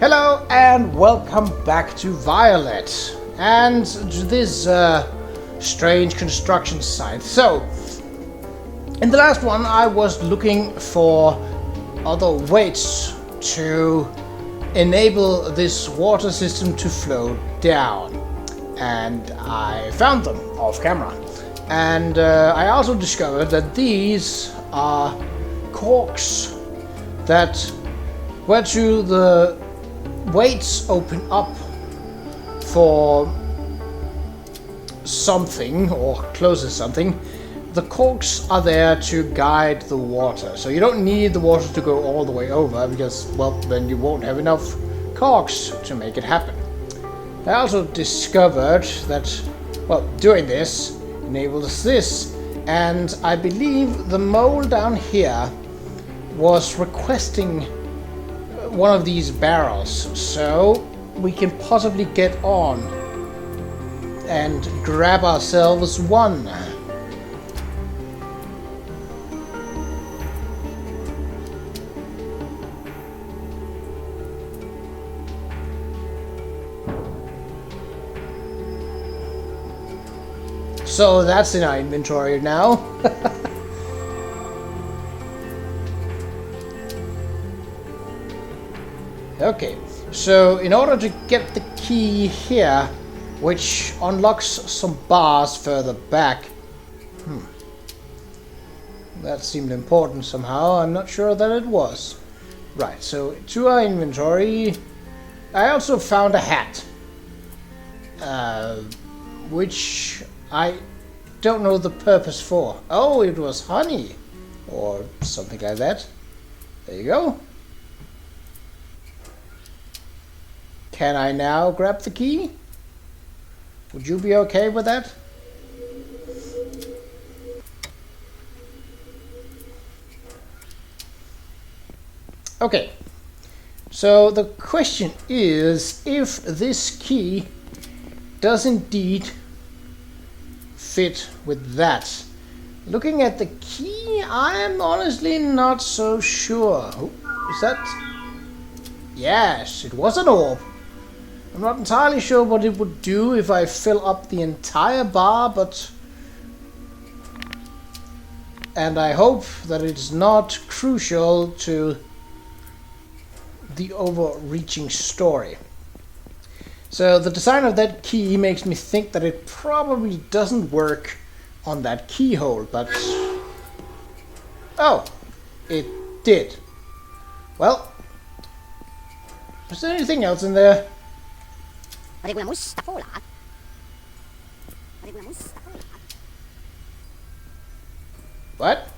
Hello and welcome back to Violett and to this strange construction site. So, in the last one I was looking for other ways to enable this water system to flow down, and I found them off camera. And I also discovered that these are corks that were to the weights open up for something or close to something. The corks are there to guide the water, so you don't need the water to go all the way over because, well, then you won't have enough corks to make it happen. I also discovered that, well, doing this enables this, and I believe the mole down here was requesting one of these barrels, so we can possibly get on and grab ourselves one. So that's in our inventory now. Okay, so in order to get the key here, which unlocks some bars further back, that seemed important somehow. I'm not sure that it was. Right, so to our inventory, I also found a hat, which I don't know the purpose for. Oh, it was honey or something like that. There you go. Can I now grab the key? Would you be okay with that? Okay, so the question is if this key does indeed fit with that. Looking at the key, I'm honestly not so sure. Oh, is that? Yes, it was an orb. I'm not entirely sure what it would do if I fill up the entire bar, and I hope that it's not crucial to the overreaching story. So the design of that key makes me think that it probably doesn't work on that keyhole, but oh, it did. Well, is there anything else in there? What?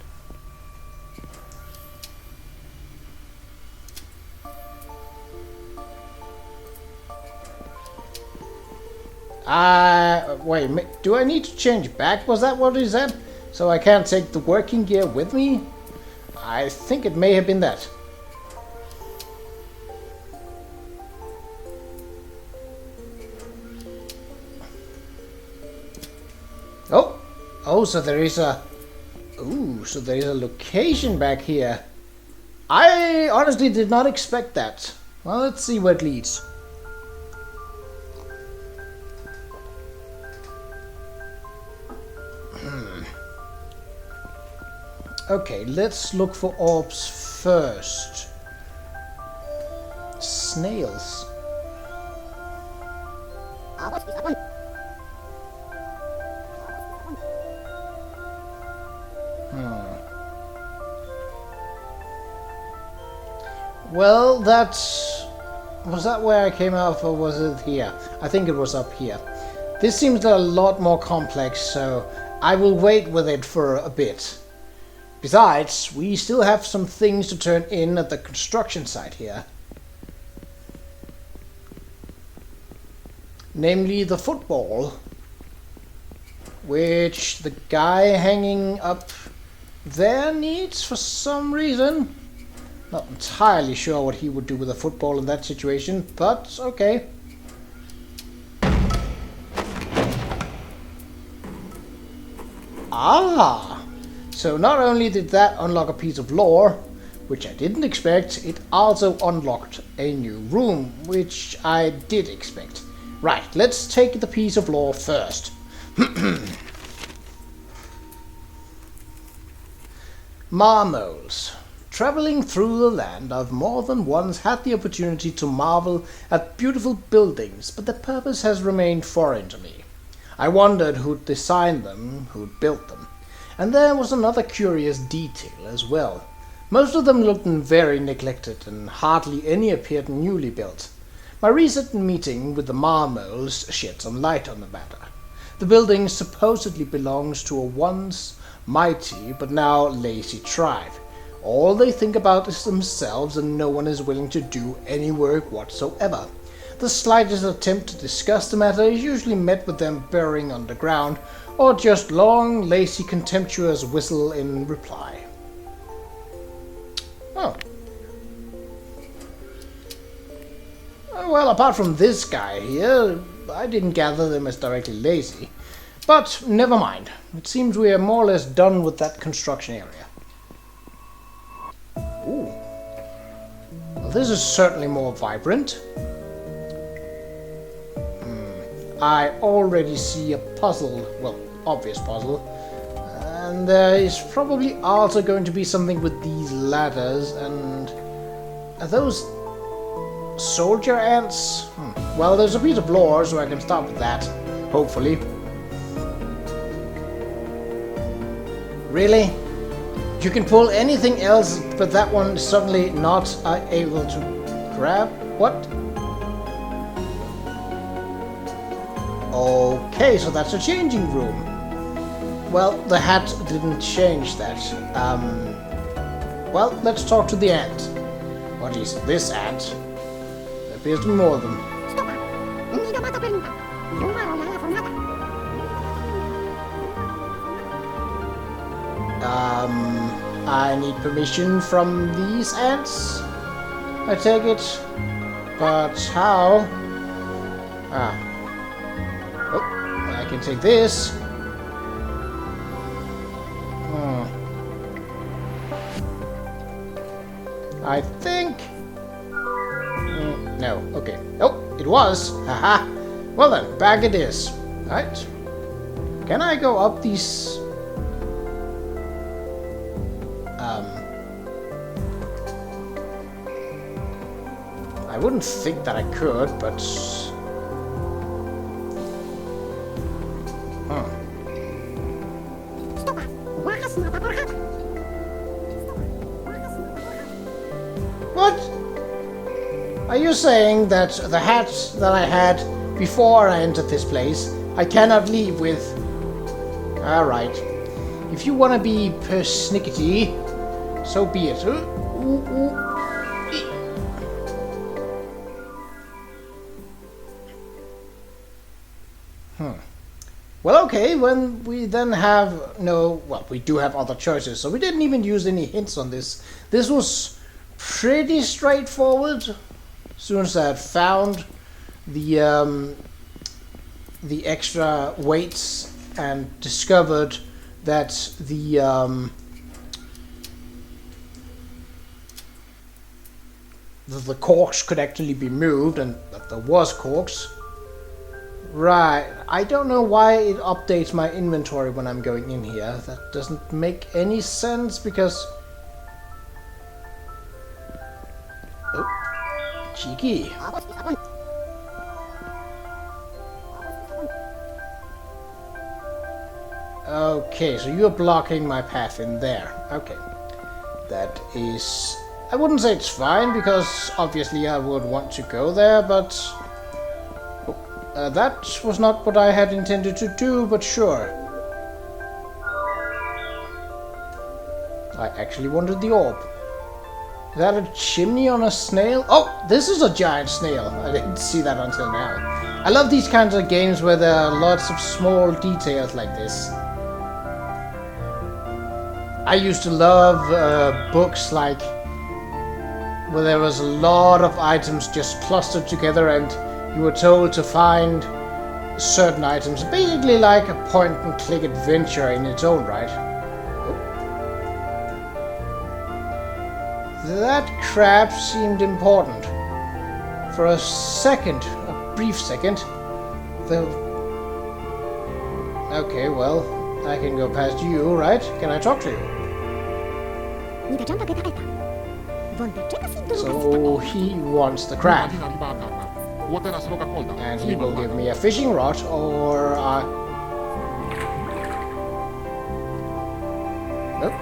Wait, do I need to change back? Was that what it said? So I can't take the working gear with me? I think it may have been that. Oh, so there is a... Ooh, so there is a location back here. I honestly did not expect that. Well, let's see where it leads. Okay, let's look for orbs first. Snails. Well, was that where I came out, or was it here? I think it was up here. This seems a lot more complex, so I will wait with it for a bit. Besides, we still have some things to turn in at the construction site here. Namely the football, which the guy hanging up there needs for some reason. Not entirely sure what he would do with a football in that situation, but okay. Ah! So not only did that unlock a piece of lore, which I didn't expect, it also unlocked a new room, which I did expect. Right, let's take the piece of lore first. Marmoles. Traveling through the land, I've more than once had the opportunity to marvel at beautiful buildings, but their purpose has remained foreign to me. I wondered who'd designed them, who'd built them. And there was another curious detail as well. Most of them looked very neglected, and hardly any appeared newly built. My recent meeting with the Marmoles shed some light on the matter. The building supposedly belongs to a once mighty but now lazy tribe. All they think about is themselves, and no one is willing to do any work whatsoever. The slightest attempt to discuss the matter is usually met with them burying underground, or just long, lazy, contemptuous whistle in reply. Oh. Well, apart from this guy here, I didn't gather them as directly lazy. But never mind. It seems we are more or less done with that construction area. Ooh. Well, this is certainly more vibrant. I already see a puzzle, well, obvious puzzle. And there is probably also going to be something with these ladders, and are those soldier ants? Well, there's a piece of lore, so I can start with that, hopefully. Really? You can pull anything else, but that one is suddenly not able to grab? What? Okay, so that's a changing room. Well, the hat didn't change that. Well, let's talk to the ant. What is this ant? There appears to be more of them. I need permission from these ants, I take it. But how? Oh, I can take this. I think... no, okay. Oh, it was! Haha! Well then, back it is. Right. Can I go up these... I wouldn't think that I could, but... What? Are you saying that the hat that I had before I entered this place, I cannot leave with? Alright. If you want to be persnickety, so be it. Well, okay, when we then have well, we do have other choices, so we didn't even use any hints on this. This was pretty straightforward. As soon as I had found the extra weights and discovered that the corks could actually be moved, and that there was corks. Right, I don't know why it updates my inventory when I'm going in here. That doesn't make any sense because... Oh, cheeky. Okay, so you're blocking my path in there. Okay. That is... I wouldn't say it's fine, because obviously I would want to go there, but... that was not what I had intended to do, but sure. I actually wanted the orb. Is that a chimney on a snail? Oh, this is a giant snail. I didn't see that until now. I love these kinds of games where there are lots of small details like this. I used to love books like where there was a lot of items just clustered together and you were told to find certain items. Basically like a point-and-click adventure in its own right. Oh. That crab seemed important. For a second, a brief second. Okay, well, I can go past you, right? Can I talk to you? So he wants the crab. And he will give me a fishing rod, or nope.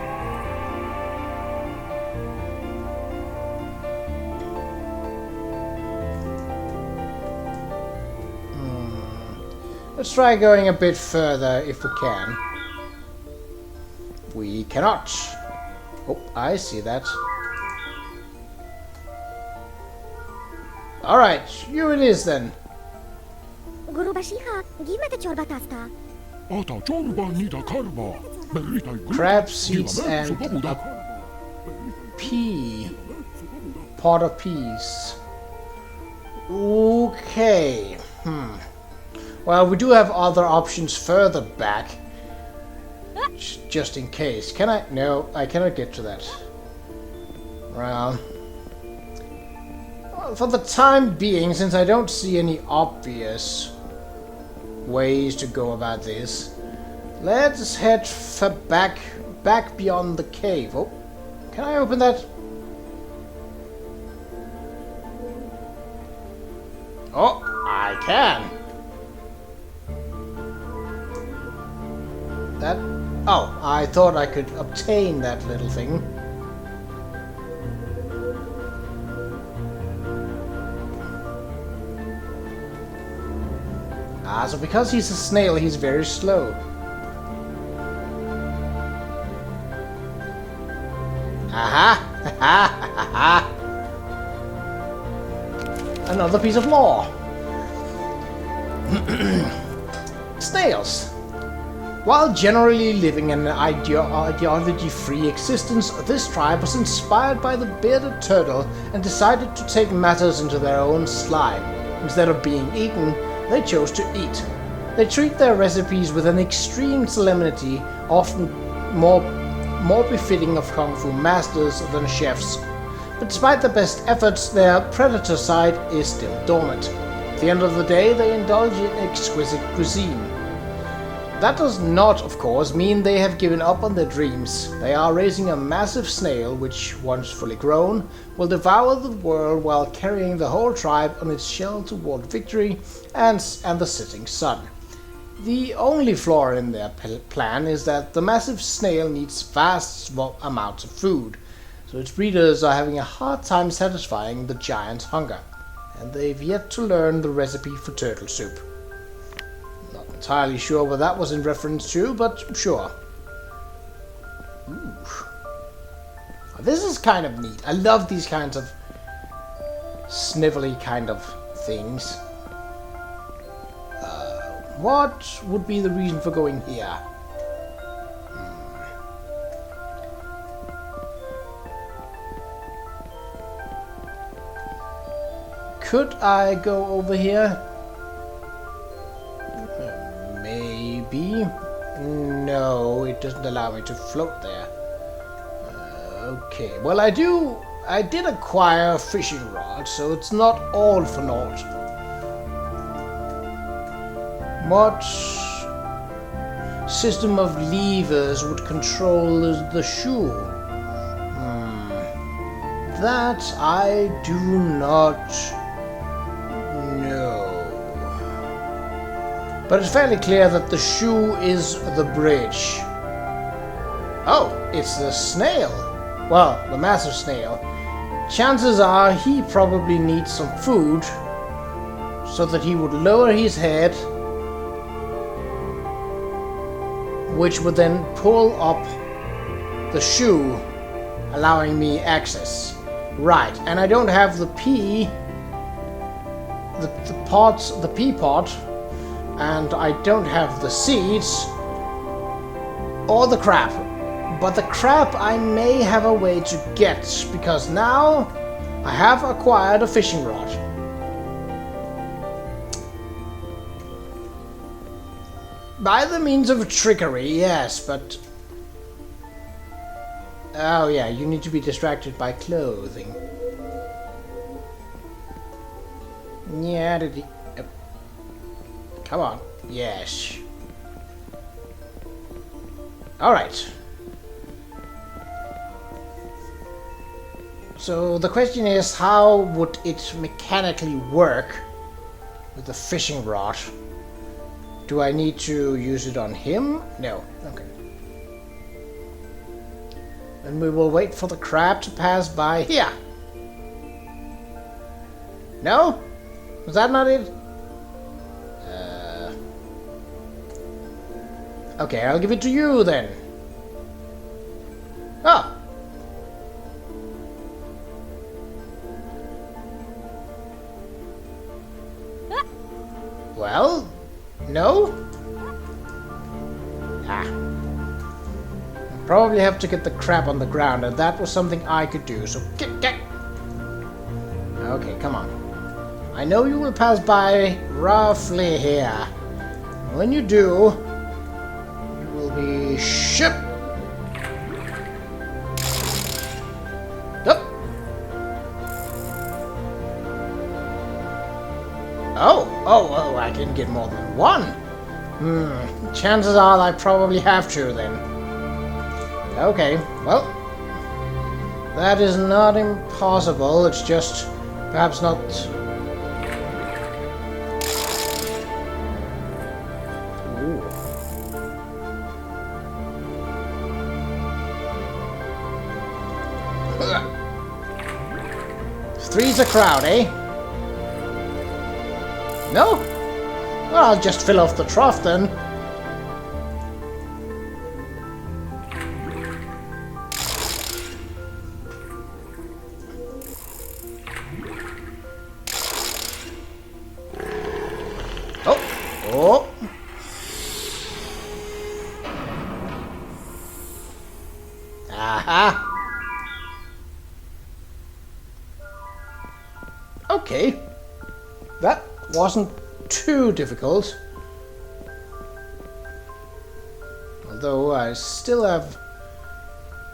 Let's try going a bit further if we can. We cannot. Oh, I see that. Alright, here it is then. Crab seeds and a pea. Pot of peas. Okay. Well, we do have other options further back. Just in case. Can I? No, I cannot get to that. Well, for the time being, since I don't see any obvious ways to go about this, let's head back beyond the cave. Oh, can I open that? Oh, I can. That? Oh, I thought I could obtain that little thing. Ah, so because he's a snail, he's very slow. Aha! Another piece of lore. Snails. While generally living an ideology-free existence, this tribe was inspired by the bearded turtle and decided to take matters into their own slime. Instead of being eaten, they chose to eat. They treat their recipes with an extreme solemnity, often more befitting of Kung Fu masters than chefs. But despite their best efforts, their predator side is still dormant. At the end of the day, they indulge in exquisite cuisine. That does not, of course, mean they have given up on their dreams. They are raising a massive snail which, once fully grown, will devour the world while carrying the whole tribe on its shell toward victory and the setting sun. The only flaw in their plan is that the massive snail needs vast amounts of food, so its breeders are having a hard time satisfying the giant's hunger, and they've yet to learn the recipe for turtle soup. Not entirely sure what that was in reference to, but sure. Ooh. This is kind of neat. I love these kinds of snivelly kind of things. What would be the reason for going here? Could I go over here? Maybe. No, it doesn't allow me to float there. Okay, well I did acquire a fishing rod, so it's not all for naught. What system of levers would control the shoe? That I do not know. But it's fairly clear that the shoe is the bridge. Oh, it's the snail. Well, the massive snail. Chances are he probably needs some food so that he would lower his head, which would then pull up the shoe, allowing me access. Right, and I don't have the pea, the pea pot, and I don't have the seeds, or the crab. But the crab I may have a way to get, because now I have acquired a fishing rod. By the means of trickery, yes, but Oh yeah, you need to be distracted by clothing. Yeah, did he... Come on. Yes. Alright. So the question is, how would it mechanically work with the fishing rod? Do I need to use it on him? No. Okay. And we will wait for the crab to pass by here. No? Was that not it? Okay, I'll give it to you then. Oh. Well, no? Ah. Probably have to get the crab on the ground, and that was something I could do, so get. Okay, come on. I know you will pass by roughly here. When you do, you will be shipped. Oh. Oh, I can get more than one. Chances are I probably have to then. Okay, well, that is not impossible, it's just perhaps not... Ooh. Three's a crowd, eh? No? Well, I'll just fill off the trough then. Oh! Aha! Okay. That wasn't too difficult. Although I still have...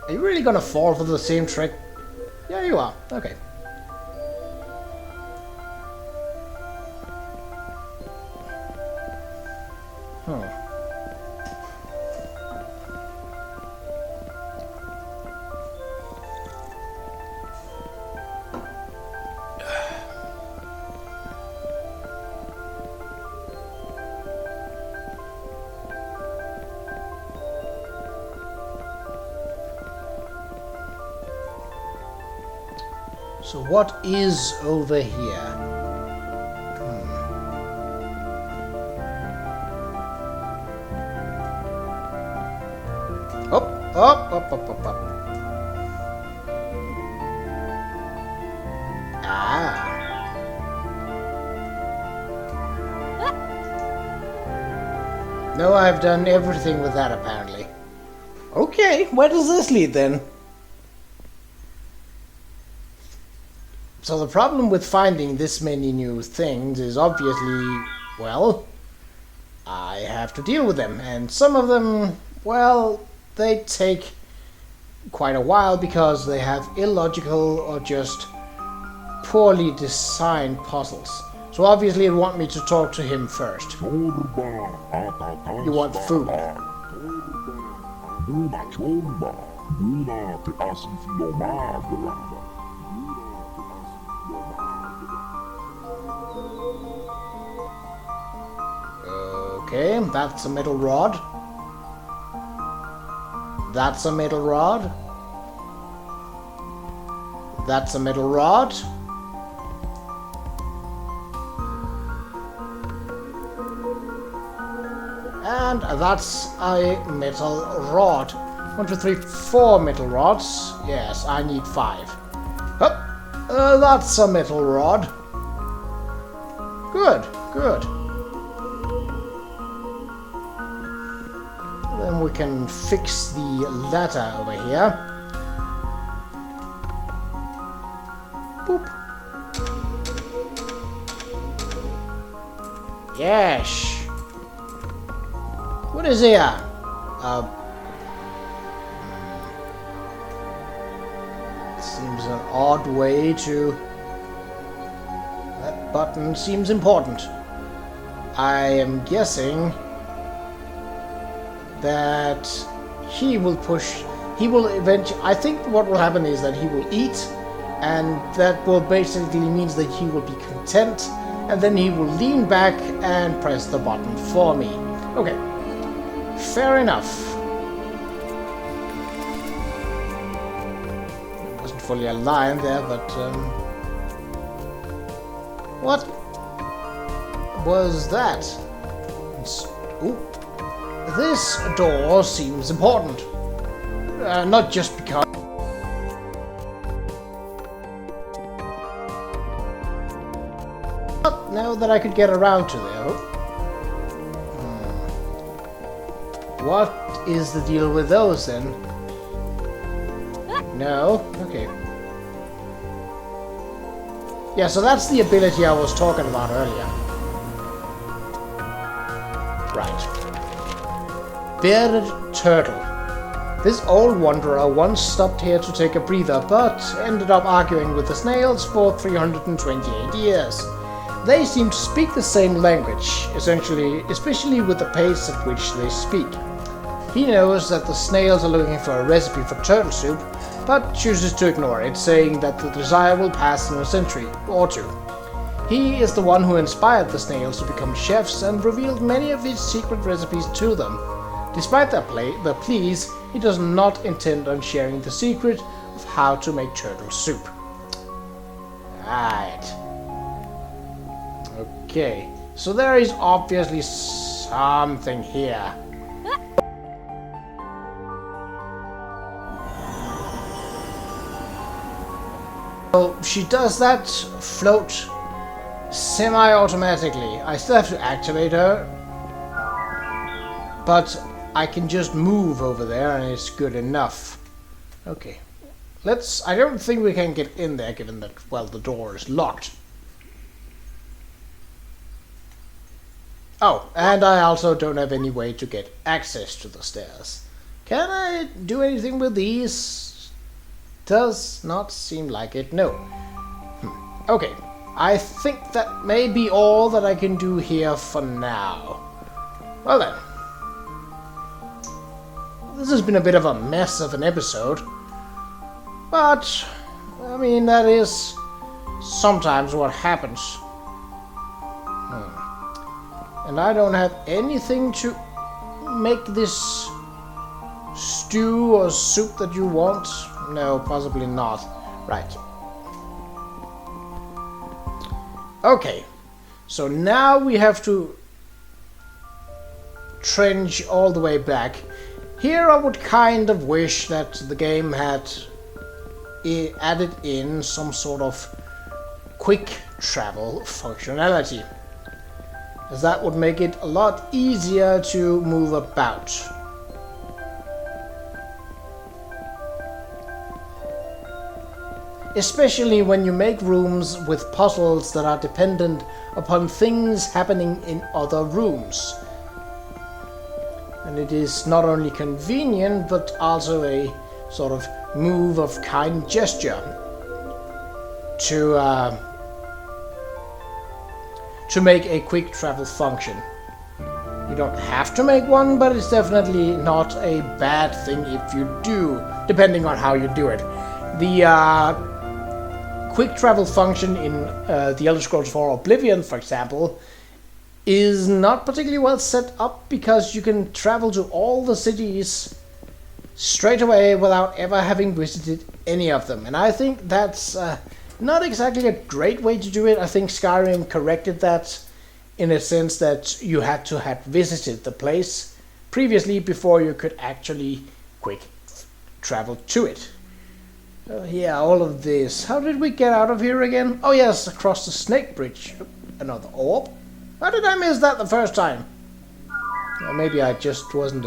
Are you really gonna fall for the same trick? Yeah, you are. Okay. So what is over here? Up. Ah. No, I've done everything with that apparently. Okay, where does this lead then? So the problem with finding this many new things is obviously, well, I have to deal with them. And some of them, well, they take quite a while because they have illogical or just poorly designed puzzles. So obviously you want me to talk to him first. You want food. Okay, that's a metal rod. That's a metal rod. That's a metal rod. And that's a metal rod. 1, 2, 3, 4 metal rods. Yes, I need 5. Oh, that's a metal rod. Good. Then we can fix the ladder over here. Boop. Yes. What is here? odd way to... That button seems important. I am guessing that he will push... He will eventually... I think what will happen is that he will eat, and that will basically means that he will be content, and then he will lean back and press the button for me. Okay. Fair enough. It wasn't fully aligned there, but... What was that? Ooh. This door seems important. Not just because... Not now that I could get around to there. What is the deal with those then? No? Okay. Yeah, so that's the ability I was talking about earlier. Right. Bearded turtle. This old wanderer once stopped here to take a breather, but ended up arguing with the snails for 328 years. They seem to speak the same language, essentially, especially with the pace at which they speak. He knows that the snails are looking for a recipe for turtle soup, but chooses to ignore it, saying that the desire will pass in a century or two. He is the one who inspired the snails to become chefs and revealed many of his secret recipes to them. Despite their pleas, he does not intend on sharing the secret of how to make turtle soup. Right. Okay, so there is obviously something here. So she does that float semi-automatically. I still have to activate her, but I can just move over there and it's good enough. Okay, I don't think we can get in there given that, well, the door is locked. Oh, and I also don't have any way to get access to the stairs. Can I do anything with these? Does not seem like it, no. Okay, I think that may be all that I can do here for now. Well then. This has been a bit of a mess of an episode. But, I mean, that is sometimes what happens. And I don't have anything to make this stew or soup that you want. No, possibly not. Right. Okay. So now we have to trench all the way back. Here I would kind of wish that the game had added in some sort of quick travel functionality, as that would make it a lot easier to move about. Especially when you make rooms with puzzles that are dependent upon things happening in other rooms. And it is not only convenient, but also a sort of move of kind gesture to make a quick travel function. You don't have to make one, but it's definitely not a bad thing if you do, depending on how you do it. The quick travel function in The Elder Scrolls 4 Oblivion, for example, is not particularly well set up because you can travel to all the cities straight away without ever having visited any of them. And I think that's not exactly a great way to do it. I think Skyrim corrected that in a sense that you had to have visited the place previously before you could actually quick travel to it. Yeah, all of this. How did we get out of here again? Oh yes, across the snake bridge. Another orb? How did I miss that the first time? Well, maybe I just wasn't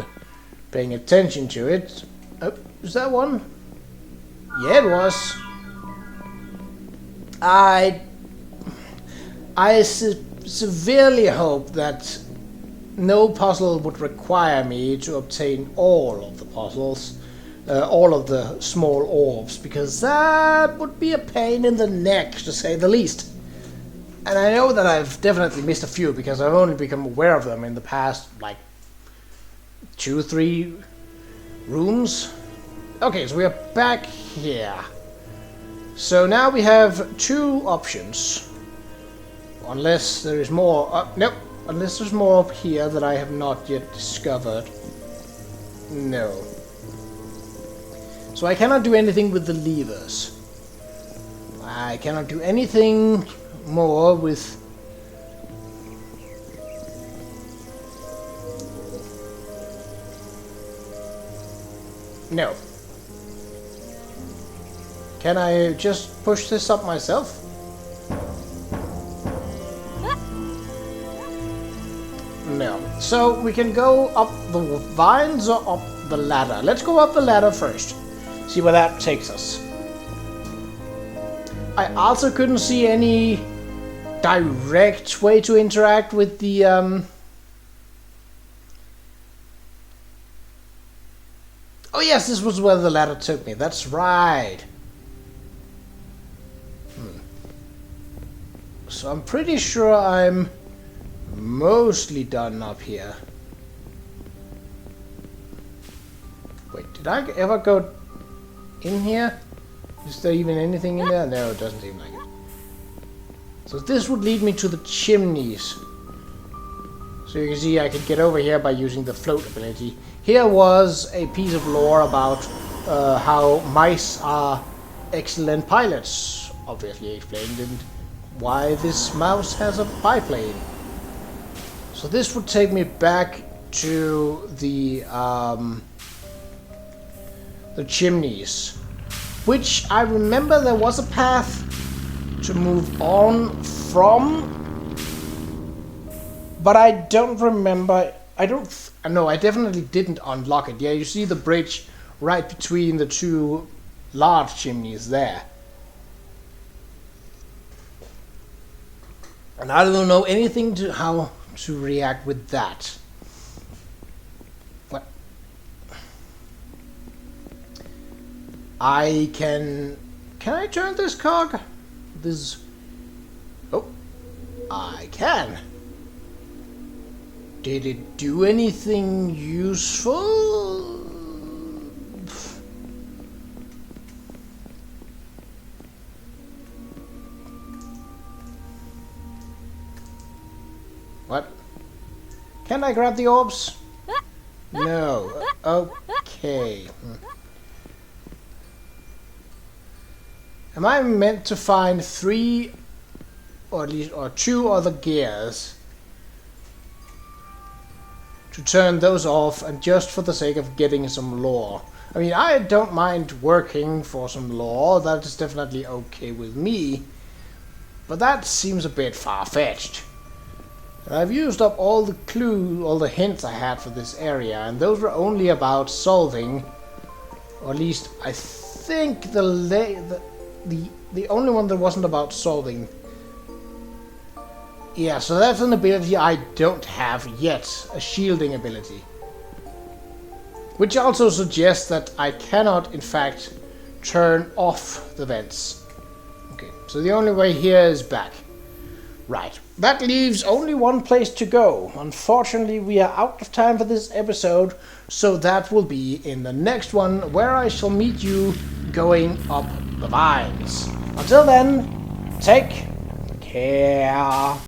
paying attention to it. Oh, is that one? Yeah, it was. I severely hope that no puzzle would require me to obtain all of the puzzles. all of the small orbs, because that would be a pain in the neck, to say the least. And I know that I've definitely missed a few, because I've only become aware of them in the past, like, 2-3 rooms. Okay, so we are back here. So now we have 2 options. Unless there is more... nope. Unless there's more up here that I have not yet discovered. No. So I cannot do anything with the levers. I cannot do anything more with... No. Can I just push this up myself? No. So we can go up the vines or up the ladder. Let's go up the ladder first. See where that takes us. I also couldn't see any direct way to interact with the Oh yes, this was where the ladder took me. That's right. So I'm pretty sure I'm mostly done up here. Wait, did I ever go in here? Is there even anything in there? No, it doesn't seem like it. So this would lead me to the chimneys. So you can see I could get over here by using the float ability. Here was a piece of lore about how mice are excellent pilots, obviously explained, and why this mouse has a biplane. So this would take me back to the chimneys, which I remember there was a path to move on from, but I don't remember. No, I definitely didn't unlock it. Yeah, you see the bridge right between the 2 large chimneys there. And I don't know anything to how to react with that. What? Can I turn this cog? Oh, I can. Did it do anything useful? What? Can I grab the orbs? No. Okay. Am I meant to find 3 or at least 2 other gears to turn those off, and just for the sake of getting some lore? I mean, I don't mind working for some lore. That is definitely okay with me. But that seems a bit far-fetched. I've used up all the hints I had for this area, and those were only about solving, or at least I think the only one that wasn't about solving. Yeah, so that's an ability I don't have yet, a shielding ability. Which also suggests that I cannot, in fact, turn off the vents. Okay, so the only way here is back. Right, that leaves only one place to go. Unfortunately, we are out of time for this episode, so that will be in the next one, where I shall meet you going up the vines. Until then, take care.